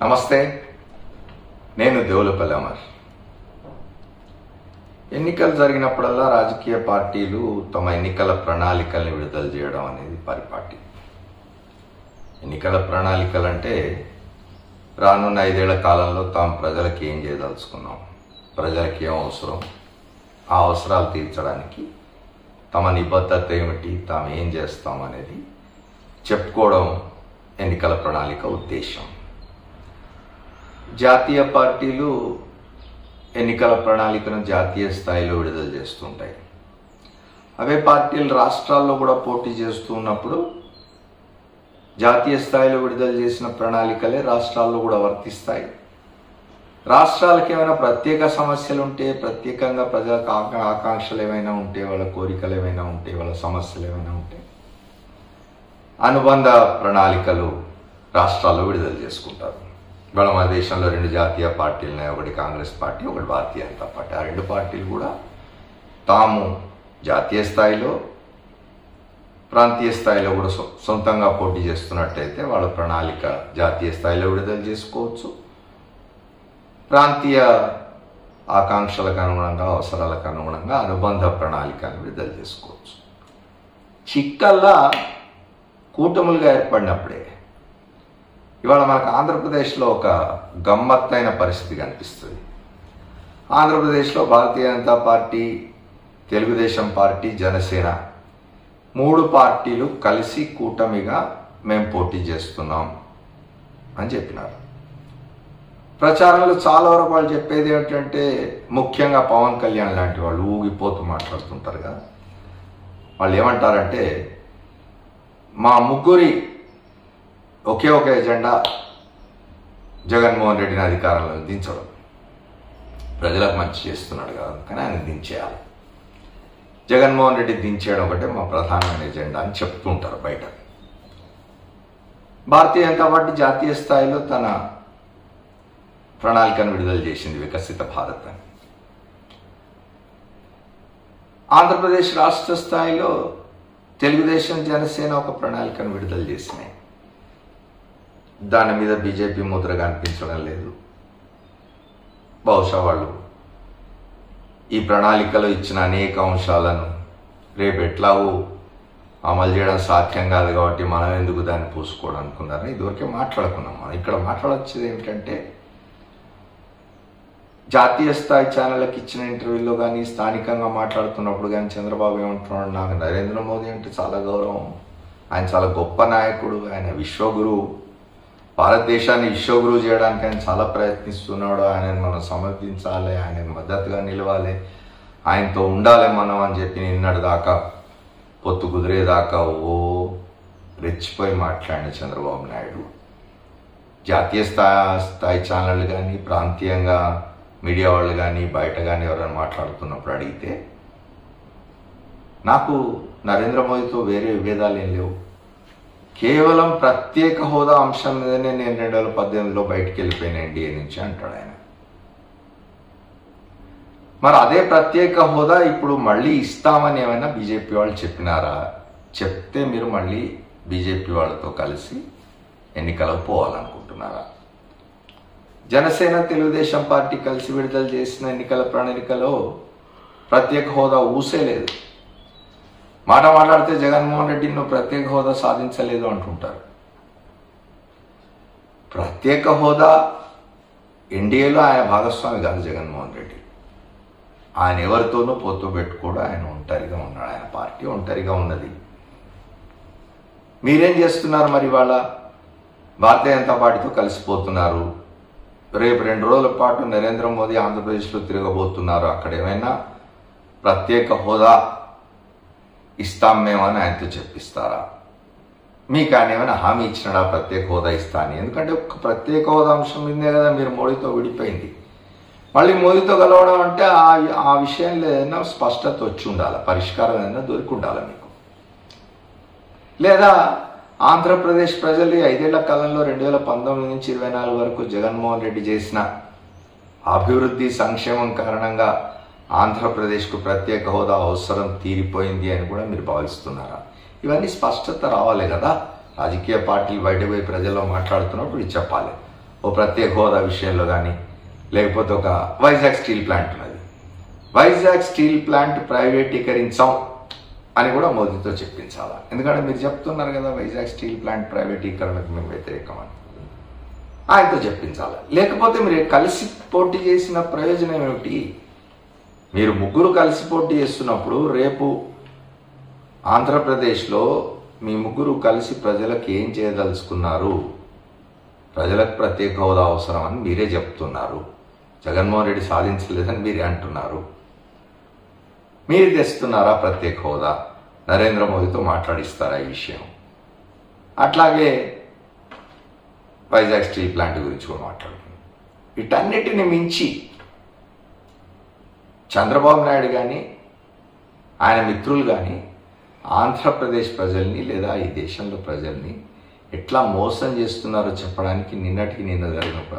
నమస్తే, నేను దేవులపల్లి అమర్. ఎన్నికలు జరిగినప్పుడల్లా రాజకీయ పార్టీలు తమ ఎన్నికల ప్రణాళికల్ని విడుదల చేయడం అనేది పరిపాటి. ఎన్నికల ప్రణాళికలు అంటే రానున్న 5 ఏళ్ల కాలంలో తాము ప్రజలకు ఏం చేయదలుచుకున్నాం, ప్రజలకు ఏం అవసరం, ఆ అవసరాలు తీర్చడానికి తమ నిబద్ధత ఏమిటి, తాము ఏం చేస్తాం అనేది చెప్పుకోవడం ఎన్నికల ప్రణాళిక ఉద్దేశం. జాతీయ పార్టీలు ఎన్నికల ప్రణాళికను జాతీయ స్థాయిలో విడుదల చేస్తుంటాయి. అవే పార్టీలు రాష్ట్రాల్లో కూడా పోటీ చేస్తూ ఉన్నప్పుడు జాతీయ స్థాయిలో విడుదల చేసిన ప్రణాళికలే రాష్ట్రాల్లో కూడా వర్తిస్తాయి. రాష్ట్రాలకు ఏమైనా ప్రత్యేక సమస్యలు ఉంటే, ప్రత్యేకంగా ప్రజలకు ఆకాంక్షలు ఏమైనా ఉంటే, వాళ్ళ కోరికలు ఏమైనా ఉంటే, వాళ్ళ సమస్యలు ఏమైనా ఉంటే అనుబంధ ప్రణాళికలు రాష్ట్రాల్లో విడుదల చేసుకుంటారు. ఇవాళ మన దేశంలో 2 జాతీయ పార్టీలు ఉన్నాయి. ఒకటి కాంగ్రెస్ పార్టీ, ఒకటి భారతీయ జనతా పార్టీ. ఆ 2 పార్టీలు కూడా తాము జాతీయ స్థాయిలో, ప్రాంతీయ స్థాయిలో కూడా సొంతంగా పోటీ చేస్తున్నట్టయితే వాళ్ళ ప్రణాళిక జాతీయ స్థాయిలో విడుదల చేసుకోవచ్చు. ప్రాంతీయ ఆకాంక్షలకు అనుగుణంగా, అవసరాలకు అనుగుణంగా అనుబంధ ప్రణాళికను విడుదల చేసుకోవచ్చు. చిక్కల్లా కూటములుగా ఏర్పడినప్పుడే ఇవాళ మనకు ఆంధ్రప్రదేశ్లో ఒక గమ్మత్తైన పరిస్థితి కనిపిస్తుంది. ఆంధ్రప్రదేశ్లో భారతీయ జనతా పార్టీ, తెలుగుదేశం పార్టీ, జనసేన 3 పార్టీలు కలిసి కూటమిగా మేము పోటీ చేస్తున్నాం అని చెప్పినారు. ప్రచారంలో చాలా వరకు వాళ్ళు చెప్పేది ఏమిటంటే, ముఖ్యంగా పవన్ కళ్యాణ్ లాంటి వాళ్ళు ఊగిపోతూ మాట్లాడుతుంటారు కదా, వాళ్ళు ఏమంటారంటే మా ముగ్గురి ఒకే ఒక ఎజెండా జగన్మోహన్ రెడ్డిని అధికారంలో దించడం. ప్రజలకు మంచి చేస్తున్నాడు కదా, కానీ ఆయన దించేయాలి. జగన్మోహన్ రెడ్డి దించేయడం ఒకటే మా ప్రధానమైన ఎజెండా అని చెప్తుంటారు బయట. భారతీయ జనతా పార్టీ జాతీయ స్థాయిలో తన ప్రణాళికను విడుదల చేసింది, వికసిత భారత్ అని. ఆంధ్రప్రదేశ్ రాష్ట్ర స్థాయిలో తెలుగుదేశం, జనసేన ఒక ప్రణాళికను విడుదల చేసినాయి. దాని మీద బీజేపీ ముద్ర కనిపించడం లేదు. బహుశా వాళ్ళు ఈ ప్రణాళికలో ఇచ్చిన అనేక అంశాలను రేపు ఎట్లాగూ అమలు చేయడం సాధ్యం కాదు కాబట్టి మనం ఎందుకు దాన్ని పూసుకోవడం అనుకున్నారని ఇదివరకే మాట్లాడుకున్నాం. మనం ఇక్కడ మాట్లాడొచ్చేది ఏమిటంటే, జాతీయ స్థాయి ఛానళ్ళకి ఇచ్చిన ఇంటర్వ్యూలో కానీ, స్థానికంగా మాట్లాడుతున్నప్పుడు కానీ చంద్రబాబు ఏమంటున్నాడు, నాకు నరేంద్ర మోదీ అంటే చాలా గౌరవం, ఆయన చాలా గొప్ప నాయకుడు, ఆయన విశ్వగురువు, భారతదేశాన్ని విశ్వగురువు చేయడానికి ఆయన చాలా ప్రయత్నిస్తున్నాడు, ఆయనను మనం సమర్థించాలి, ఆయనకు మద్దతుగా నిలవాలి, ఆయనతో ఉండాలి మనం అని చెప్పి నిన్నటి దాకా, పొత్తు కుదిరేదాకా ఓ రెచ్చిపోయి మాట్లాడిన చంద్రబాబు నాయుడు జాతీయ స్థాయి ఛానళ్ళు కానీ, ప్రాంతీయంగా మీడియా వాళ్ళు కానీ, బయట కానీ ఎవరైనా మాట్లాడుతున్నప్పుడు అడిగితే, నాకు నరేంద్ర మోదీతో వేరే విభేదాలు ఏం లేవు, కేవలం ప్రత్యేక హోదా అంశం మీదనే నేను 2018లో బయటికి వెళ్ళిపోయిన ఎన్డీఏ నుంచి అంటాడు ఆయన. మరి అదే ప్రత్యేక హోదా ఇప్పుడు మళ్ళీ ఇస్తామని ఏమైనా బీజేపీ వాళ్ళు చెప్పినారా? చెప్తే మీరు మళ్ళీ బీజేపీ వాళ్ళతో కలిసి ఎన్నికలకు పోవాలనుకుంటున్నారా? జనసేన, తెలుగుదేశం పార్టీ కలిసి విడుదల చేసిన ఎన్నికల ప్రణాళికలో ప్రత్యేక హోదా ఊసే లేదు. మాట్లాడితే జగన్మోహన్ రెడ్డి నువ్వు ప్రత్యేక హోదా సాధించలేదు అంటుంటారు. ప్రత్యేక హోదా ఎన్డీఏలో ఆయన భాగస్వామి కాదు జగన్మోహన్ రెడ్డి. ఆయన ఎవరితోనూ పొత్తు పెట్టుకోడు, ఆయన ఒంటరిగా ఉన్నాడు, ఆయన పార్టీ ఒంటరిగా ఉన్నది. మీరేం చేస్తున్నారు మరి? వాళ్ళ భారతీయ జనతా పార్టీతో కలిసిపోతున్నారు. రేపు 2 రోజుల పాటు నరేంద్ర మోదీ ఆంధ్రప్రదేశ్లో తిరగబోతున్నారు. అక్కడ ఏమైనా ప్రత్యేక హోదా ఇస్తాం మేమని ఆయనతో చెప్పిస్తారా? మీకు ఆయన ఏమైనా హామీ ఇచ్చినాడా ప్రత్యేక హోదా ఇస్తా అని? ఎందుకంటే ఒక ప్రత్యేక హోదా అంశం మీదే కదా మీరు మోడీతో విడిపోయింది. మళ్ళీ మోదీతో కలవడం అంటే ఆ విషయంలో ఏదైనా స్పష్టత వచ్చి ఉండాలి, పరిష్కారం ఏదైనా దొరికి ఉండాలి మీకు. లేదా ఆంధ్రప్రదేశ్ ప్రజలు 5 ఏళ్ల కాలంలో 2019 నుంచి 24 వరకు జగన్మోహన్ రెడ్డి చేసిన అభివృద్ధి, సంక్షేమం కారణంగా ఆంధ్రప్రదేశ్కు ప్రత్యేక హోదా అవసరం తీరిపోయింది అని కూడా మీరు భావిస్తున్నారా? ఇవన్నీ స్పష్టత రావాలి కదా. రాజకీయ పార్టీలు బయట పోయి ప్రజల్లో మాట్లాడుతున్నప్పుడు ఇది చెప్పాలి. ఓ ప్రత్యేక హోదా విషయంలో కానీ, లేకపోతే ఒక వైజాగ్ స్టీల్ ప్లాంట్ ఉన్నది, వైజాగ్ స్టీల్ ప్లాంట్ ప్రైవేటీకరించాం అని కూడా మోదీతో చెప్పించాలా. ఎందుకంటే మీరు చెప్తున్నారు కదా వైజాగ్ స్టీల్ ప్లాంట్ ప్రైవేటీకరణకు మేము వ్యతిరేకమని, ఆయనతో చెప్పించాలి. లేకపోతే మీరు కలిసి పోటీ చేసిన ప్రయోజనం ఏమిటి? మీరు ముగ్గురు కలిసి పోటీ చేస్తున్నప్పుడు రేపు ఆంధ్రప్రదేశ్లో మీ ముగ్గురు కలిసి ప్రజలకు ఏం చేయదలుచుకున్నారు? ప్రజలకు ప్రత్యేక హోదా అవసరం అని మీరే చెప్తున్నారు, జగన్మోహన్ రెడ్డి సాధించలేదని మీరే అంటున్నారు. మీరు తెస్తున్నారా ప్రత్యేక హోదా? నరేంద్ర మోదీతో మాట్లాడిస్తారా ఈ విషయం? అట్లాగే వైజాగ్ స్టీల్ ప్లాంట్ గురించి కూడా మాట్లాడుతున్నాం. వీటన్నిటిని మించి చంద్రబాబు నాయుడు కానీ ఆయన మిత్రులు కానీ ఆంధ్రప్రదేశ్ ప్రజల్ని లేదా ఈ దేశంలో ప్రజల్ని ఎట్లా మోసం చేస్తున్నారో చెప్పడానికి నిన్నటికి నిన్న జరిగిన ఒక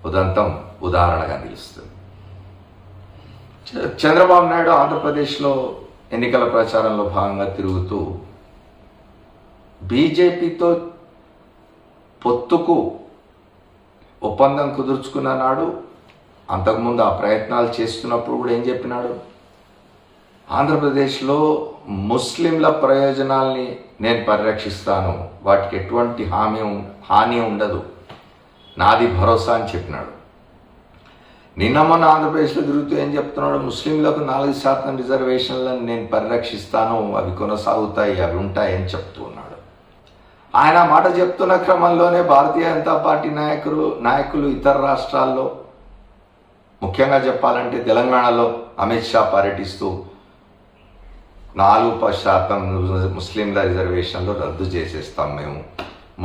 ఉదంతం ఉదాహరణగా నిలుస్తుంది. చంద్రబాబు నాయుడు ఆంధ్రప్రదేశ్లో ఎన్నికల ప్రచారంలో భాగంగా తిరుగుతూ బీజేపీతో పొత్తుకు ఒప్పందం కుదుర్చుకున్న నాడు, అంతకుముందు ఆ ప్రయత్నాలు చేస్తున్నప్పుడు కూడా ఏం చెప్పినాడు? ఆంధ్రప్రదేశ్లో ముస్లింల ప్రయోజనాల్ని నేను పరిరక్షిస్తాను, వాటికి ఎటువంటి హాని ఉండదు, నాది భరోసా అని చెప్పినాడు. నిన్న మొన్న ఆంధ్రప్రదేశ్లో తిరుగుతూ ఏం చెప్తున్నాడు? ముస్లింలకు 4% రిజర్వేషన్లను నేను పరిరక్షిస్తాను, అవి కొనసాగుతాయి, అవి ఉంటాయని చెప్తూ ఉన్నాడు. ఆయన మాట చెప్తున్న క్రమంలోనే భారతీయ జనతా పార్టీ నాయకులు ఇతర రాష్ట్రాల్లో, ముఖ్యంగా చెప్పాలంటే తెలంగాణలో అమిత్ షా పర్యటిస్తూ 4% ముస్లింల రిజర్వేషన్లు రద్దు చేసేస్తాం, మేము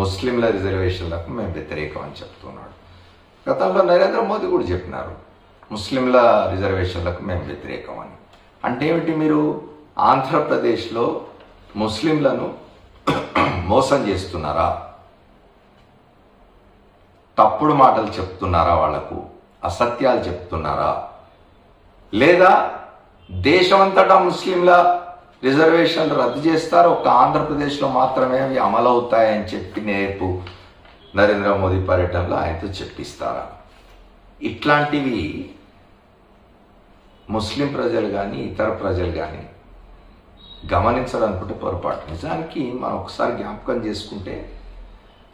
ముస్లింల రిజర్వేషన్లకు మేము వ్యతిరేకం అని చెప్తున్నాడు. గతంలో నరేంద్ర మోదీ కూడా చెప్పినారు ముస్లింల రిజర్వేషన్లకు మేము వ్యతిరేకం అని. అంటే ఏమిటి? మీరు ఆంధ్రప్రదేశ్లో ముస్లింలను మోసం చేస్తున్నారా? తప్పుడు మాటలు చెప్తున్నారా? వాళ్లకు అసత్యాలు చెప్తున్నారా? లేదా దేశమంతటా ముస్లింల రిజర్వేషన్లు రద్దు చేస్తారు, ఒక్క ఆంధ్రప్రదేశ్లో మాత్రమే అవి అమలవుతాయని చెప్పి రేపు నరేంద్ర మోదీ పర్యటనలో ఆయనతో చెప్పిస్తారా? ఇట్లాంటివి ముస్లిం ప్రజలు కానీ ఇతర ప్రజలు కానీ గమనించడానుకుంటే పొరపాటు. నిజానికి మనం ఒకసారి జ్ఞాపకం చేసుకుంటే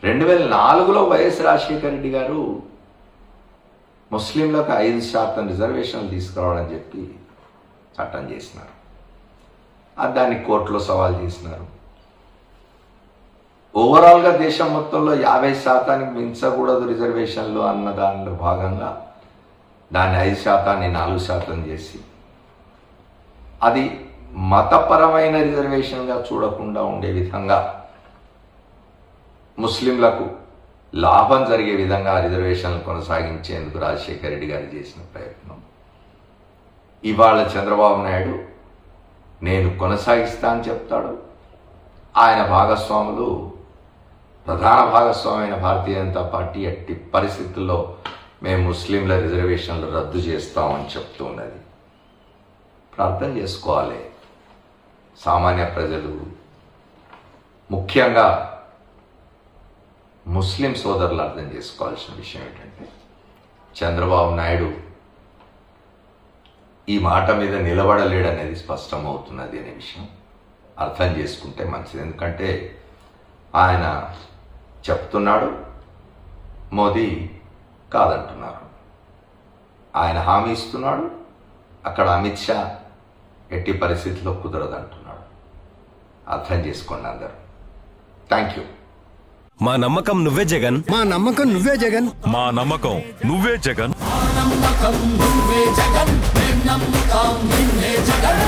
2004లో వైఎస్ రాజశేఖర రెడ్డి గారు ముస్లింలకు 5% రిజర్వేషన్లు తీసుకురావాలని చెప్పి చట్టం చేసినారు. దాన్ని కోర్టులో సవాల్ చేసినారు. ఓవరాల్గా దేశం మొత్తంలో 50% మించకూడదు రిజర్వేషన్లు అన్న దానిలో భాగంగా దాన్ని 5%ని 4% చేసి, అది మతపరమైన రిజర్వేషన్గా చూడకుండా ఉండే విధంగా, ముస్లింలకు లాభం జరిగే విధంగా రిజర్వేషన్లు కొనసాగించేందుకు రాజశేఖర రెడ్డి గారు చేసిన ప్రయత్నం ఇవాళ చంద్రబాబు నాయుడు నేను కొనసాగిస్తా అని చెప్తాడు. ఆయన భాగస్వాములు, ప్రధాన భాగస్వామైన భారతీయ జనతా పార్టీ ఎట్టి పరిస్థితుల్లో మేము ముస్లింల రిజర్వేషన్లు రద్దు చేస్తామని చెప్తూ ఉన్నది. అర్థం చేసుకోవాలి సామాన్య ప్రజలు, ముఖ్యంగా ముస్లిం సోదరులు అర్థం చేసుకోవాల్సిన విషయం ఏంటంటే, చంద్రబాబు నాయుడు ఈ మాట మీద నిలబడలేడనేది స్పష్టమవుతున్నది అనే విషయం అర్థం చేసుకుంటే మంచిది. ఎందుకంటే ఆయన చెప్తున్నాడు, మోదీ కాదంటున్నారు. ఆయన హామీ ఇస్తున్నాడు, అక్కడ అమిత్ షా ఎట్టి పరిస్థితిలో కుదరదంటున్నాడు. అర్థం చేసుకోండి అందరూ. Thank you. మా నమ్మకం నువ్వే జగన్, మా నమ్మకం నువ్వే జగన్, మా నమ్మకం నువ్వే జగన్, నమ్మకం నువ్వే జగన్, నమ్మకం నిన్నే జగన్.